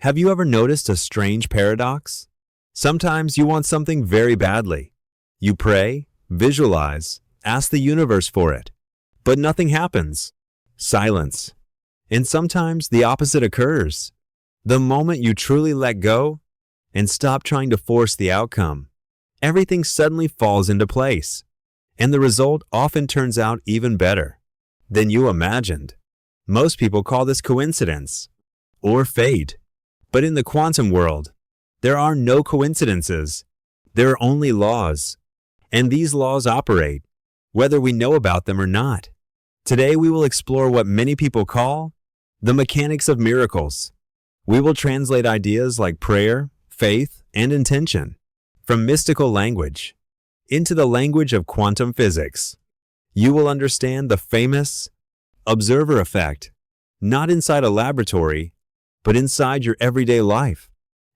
Have you ever noticed a strange paradox? Sometimes you want something very badly. You pray, visualize, ask the universe for it, but nothing happens. Silence. And sometimes the opposite occurs. The moment you truly let go and stop trying to force the outcome, everything suddenly falls into place, and the result often turns out even better than you imagined. Most people call this coincidence or fate, but in the quantum world, there are no coincidences. There are only laws, and these laws operate whether we know about them or not. Today we will explore what many people call the mechanics of miracles. We will translate ideas like prayer, faith, and intention from mystical language into the language of quantum physics. You will understand the famous observer effect, not inside a laboratory, but inside your everyday life.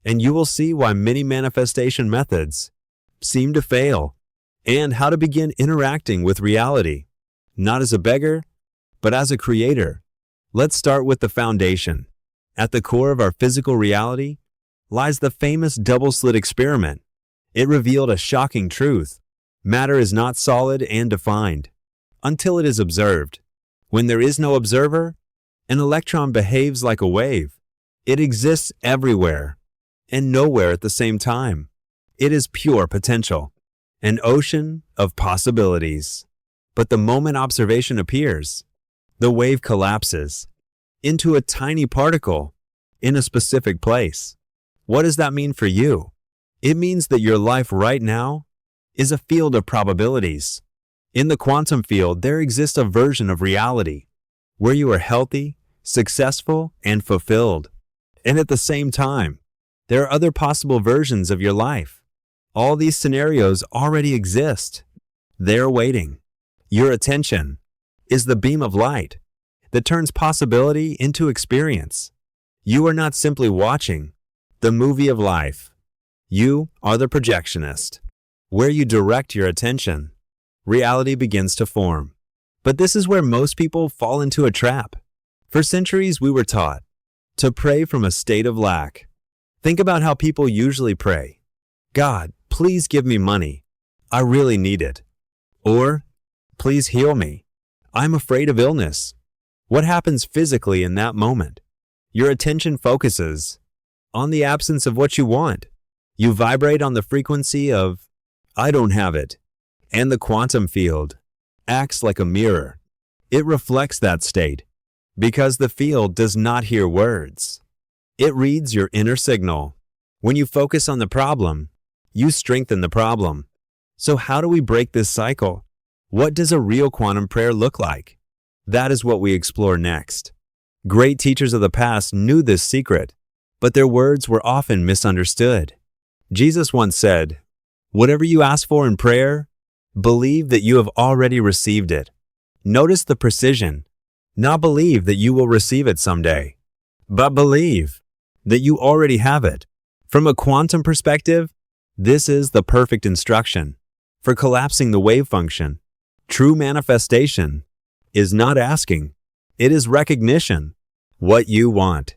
And you will see why many manifestation methods seem to fail, and how to begin interacting with reality, not as a beggar, but as a creator. Let's start with the foundation. At the core of our physical reality lies the famous double-slit experiment. It revealed a shocking truth. Matter is not solid and defined until it is observed. When there is no observer, an electron behaves like a wave. It exists everywhere and nowhere at the same time. It is pure potential, an ocean of possibilities. But the moment observation appears, the wave collapses into a tiny particle in a specific place. What does that mean for you? It means that your life right now is a field of probabilities. In the quantum field, there exists a version of reality where you are healthy, successful, and fulfilled. And at the same time, there are other possible versions of your life. All these scenarios already exist. They're waiting. Your attention is the beam of light that turns possibility into experience. You are not simply watching the movie of life. You are the projectionist. Where you direct your attention, reality begins to form. But this is where most people fall into a trap. For centuries, we were taught to pray from a state of lack. Think about how people usually pray. God, please give me money. I really need it. Or, please heal me. I'm afraid of illness. What happens physically in that moment? Your attention focuses on the absence of what you want. You vibrate on the frequency of, I don't have it. And the quantum field acts like a mirror. It reflects that state because the field does not hear words. It reads your inner signal. When you focus on the problem, you strengthen the problem. So how do we break this cycle? What does a real quantum prayer look like? That is what we explore next. Great teachers of the past knew this secret, but their words were often misunderstood. Jesus once said, "Whatever you ask for in prayer, believe that you have already received it." Notice the precision. Not believe that you will receive it someday, but believe that you already have it. From a quantum perspective, this is the perfect instruction for collapsing the wave function. True manifestation is not asking, it is recognition. What you want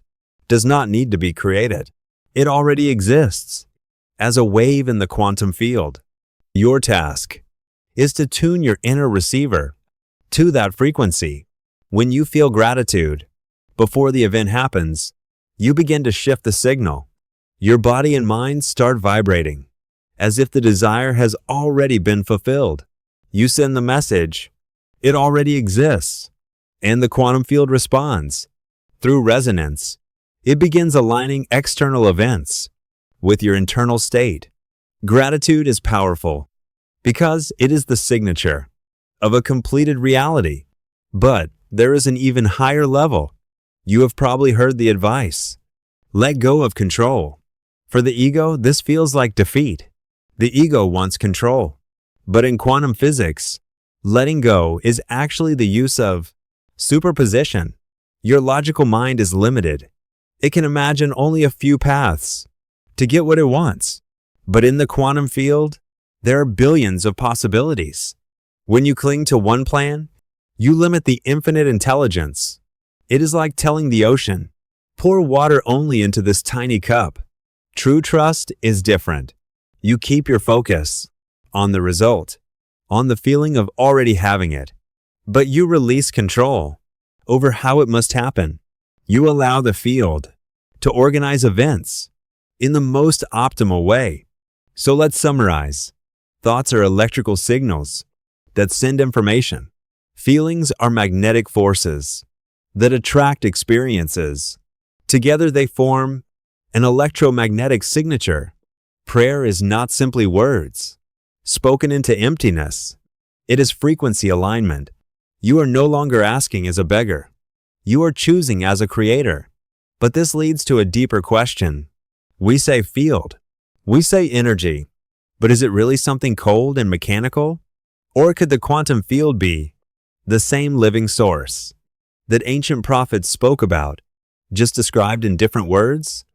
does not need to be created. It already exists as a wave in the quantum field. Your task is to tune your inner receiver to that frequency. When you feel gratitude before the event happens, you begin to shift the signal. Your body and mind start vibrating as if the desire has already been fulfilled. You send the message, it already exists, and the quantum field responds. Through resonance, it begins aligning external events with your internal state. Gratitude is powerful because it is the signature of a completed reality. But there is an even higher level. You have probably heard the advice, let go of control. For the ego, this feels like defeat. The ego wants control. But in quantum physics, letting go is actually the use of superposition. Your logical mind is limited. It can imagine only a few paths to get what it wants. But in the quantum field, there are billions of possibilities. When you cling to one plan, you limit the infinite intelligence. It is like telling the ocean Pour water only into this tiny cup. True trust is different. You keep your focus on the result, on the feeling of already having it. But you release control over how it must happen. You allow the field to organize events in the most optimal way. So let's summarize. Thoughts are electrical signals that send information. Feelings are magnetic forces that attract experiences. Together they form an electromagnetic signature. Prayer is not simply words spoken into emptiness. It is frequency alignment. You are no longer asking as a beggar. You are choosing as a creator. But this leads to a deeper question. We say field. We say energy. But is it really something cold and mechanical? Or could the quantum field be the same living source that ancient prophets spoke about, just described in different words?